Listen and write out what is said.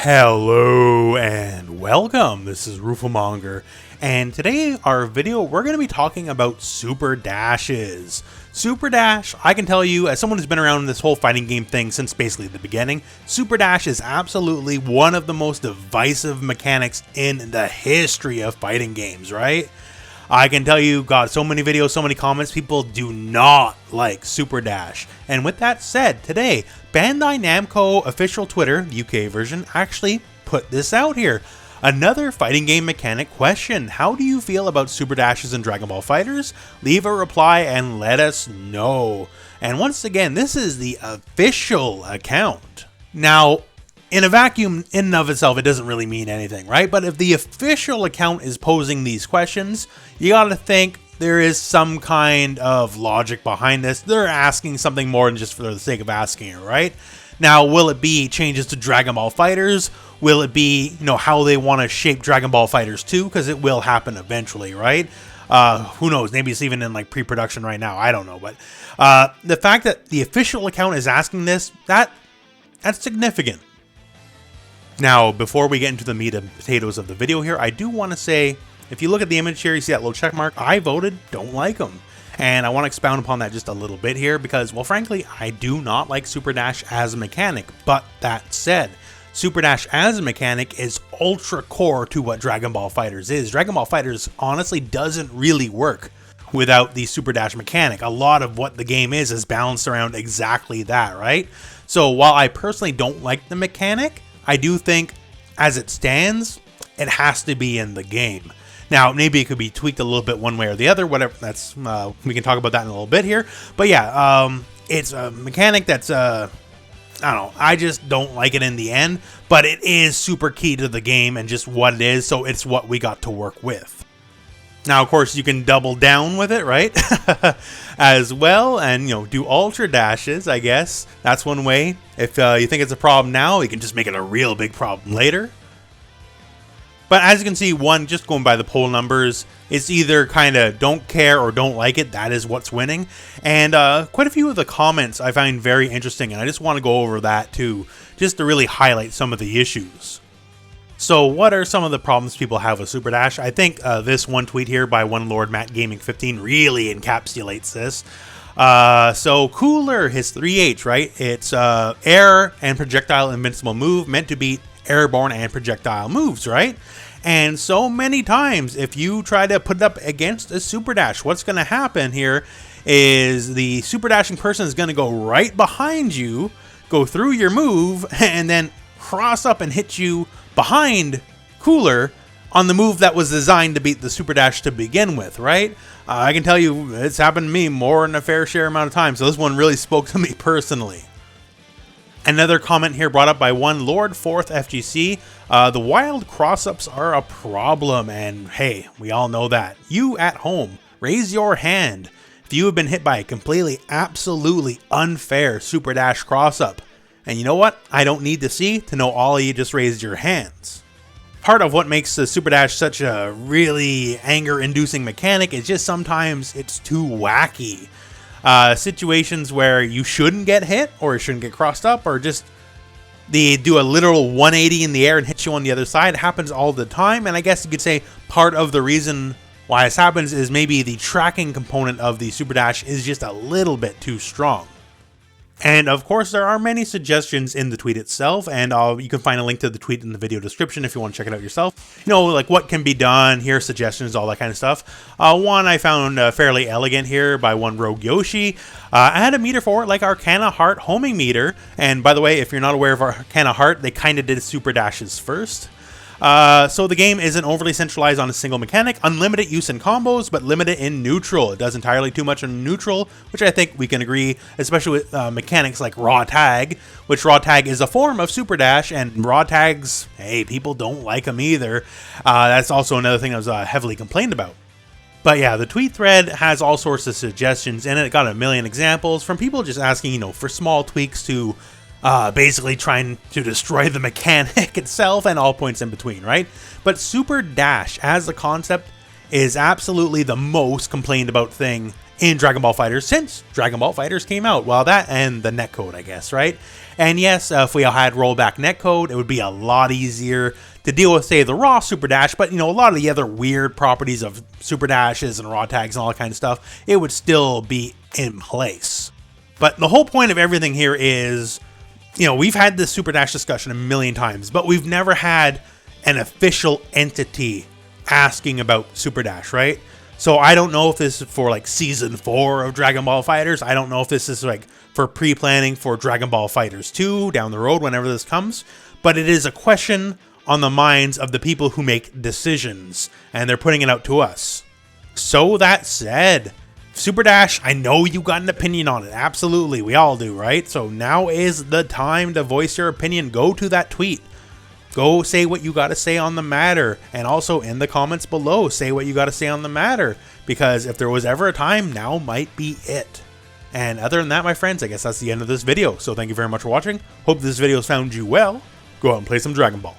Hello and welcome, this is rooflemonger, and today our video we're going to be talking about Super Dashes. Super Dash, I can tell you, as someone who's been around this whole fighting game thing since basically the beginning, Super Dash is absolutely one of the most divisive mechanics in the history of fighting games, right? I can tell you, got so many videos, so many comments, people do not like Super Dash. And with that said, today, Bandai Namco official Twitter, the UK version, actually put this out here. Another fighting game mechanic question. How do you feel about Super Dashes in Dragon Ball FighterZ? Leave a reply and let us know. And once again, this is the official account. Now, in a vacuum, in and of itself, it doesn't really mean anything, right? But if the official account is posing these questions, you gotta think there is some kind of logic behind this. They're asking something more than just for the sake of asking it, right? Now, will it be changes to Dragon Ball FighterZ? Will it be, how they want to shape Dragon Ball FighterZ 2? Because it will happen eventually, right? Who knows? Maybe it's even in like pre-production right now. I don't know. But the fact that the official account is asking this, that's significant. Now, before we get into the meat and potatoes of the video here, I do want to say, if you look at the image here, you see that little check mark, I voted, don't like them. And I want to expound upon that just a little bit here because, well, frankly, I do not like Super Dash as a mechanic. But that said, Super Dash as a mechanic is ultra core to what Dragon Ball FighterZ is. Dragon Ball FighterZ honestly doesn't really work without the Super Dash mechanic. A lot of what the game is balanced around exactly that, right? So while I personally don't like the mechanic, I do think, as it stands, it has to be in the game. Now, maybe it could be tweaked a little bit one way or the other, whatever. That's we can talk about that in a little bit here. But yeah, it's a mechanic that's, I don't know, I just don't like it in the end. But it is super key to the game and just what it is, so it's what we got to work with. Now, of course, you can double down with it, right? As well, and, do ultra dashes, I guess. That's one way. If you think it's a problem now, you can just make it a real big problem later. But as you can see, just going by the poll numbers, it's either kind of don't care or don't like it. That is what's winning. And quite a few of the comments I find very interesting, and I just want to go over that too, just to really highlight some of the issues. So what are some of the problems people have with Super Dash? I think this one tweet here by one Lord Matt Gaming 15 really encapsulates this. So Cooler, his 3H, right? It's air and projectile invincible move meant to beat airborne and projectile moves, right? And so many times, if you try to put it up against a Super Dash, what's going to happen here is the Super Dashing person is going to go right behind you, go through your move, and then cross up and hit you behind Cooler on the move that was designed to beat the Super Dash to begin with, right? I can tell you it's happened to me more than a fair share amount of times, so this one really spoke to me personally. Another comment here brought up by one Lord 4th FGC, the wild cross-ups are a problem, and hey, we all know that. You at home, raise your hand if you have been hit by a completely, absolutely unfair Super Dash cross-up. And you know what? I don't need to see to know all of you just raised your hands. Part of what makes the Super Dash such a really anger-inducing mechanic is just sometimes it's too wacky. Situations where you shouldn't get hit or shouldn't get crossed up or just they do a literal 180 in the air and hit you on the other side. It happens all the time, and I guess you could say part of the reason why this happens is maybe the tracking component of the Super Dash is just a little bit too strong. And of course, there are many suggestions in the tweet itself, and you can find a link to the tweet in the video description if you want to check it out yourself. Like what can be done, here suggestions, all that kind of stuff. One I found fairly elegant here by one Rogue Yoshi. I had a meter for it, like Arcana Heart homing meter. And by the way, if you're not aware of Arcana Heart, they kind of did Super Dashes first. So the game isn't overly centralized on a single mechanic, unlimited use in combos, but limited in neutral. It does entirely too much in neutral, which I think we can agree, especially with mechanics like raw tag, which raw tag is a form of Super Dash, and raw tags, hey, people don't like them either. That's also another thing that was heavily complained about. But yeah, the tweet thread has all sorts of suggestions in it. It got a million examples from people just asking, for small tweaks to basically trying to destroy the mechanic itself and all points in between, right? But Super Dash as a concept is absolutely the most complained about thing in Dragon Ball FighterZ since Dragon Ball FighterZ came out. Well, that and the netcode, I guess, right? And yes, if we had rollback netcode, it would be a lot easier to deal with, say, the raw Super Dash, but, you know, a lot of the other weird properties of Super Dashes and raw tags and all that kind of stuff, it would still be in place. But the whole point of everything here is, you know, we've had this Super Dash discussion a million times, but we've never had an official entity asking about Super Dash, right? So I don't know if this is for like season 4 of Dragon Ball FighterZ. I don't know if this is like for pre-planning for Dragon Ball FighterZ 2 down the road whenever this comes, but it is a question on the minds of the people who make decisions, and they're putting it out to us. So that said, Super Dash, I know you got an opinion on it. Absolutely, we all do, right? So now is the time to voice your opinion. Go to that tweet. Go say what you got to say on the matter. And also in the comments below, say what you got to say on the matter. Because if there was ever a time, now might be it. And other than that, my friends, I guess that's the end of this video. So thank you very much for watching. Hope this video has found you well. Go out and play some Dragon Ball.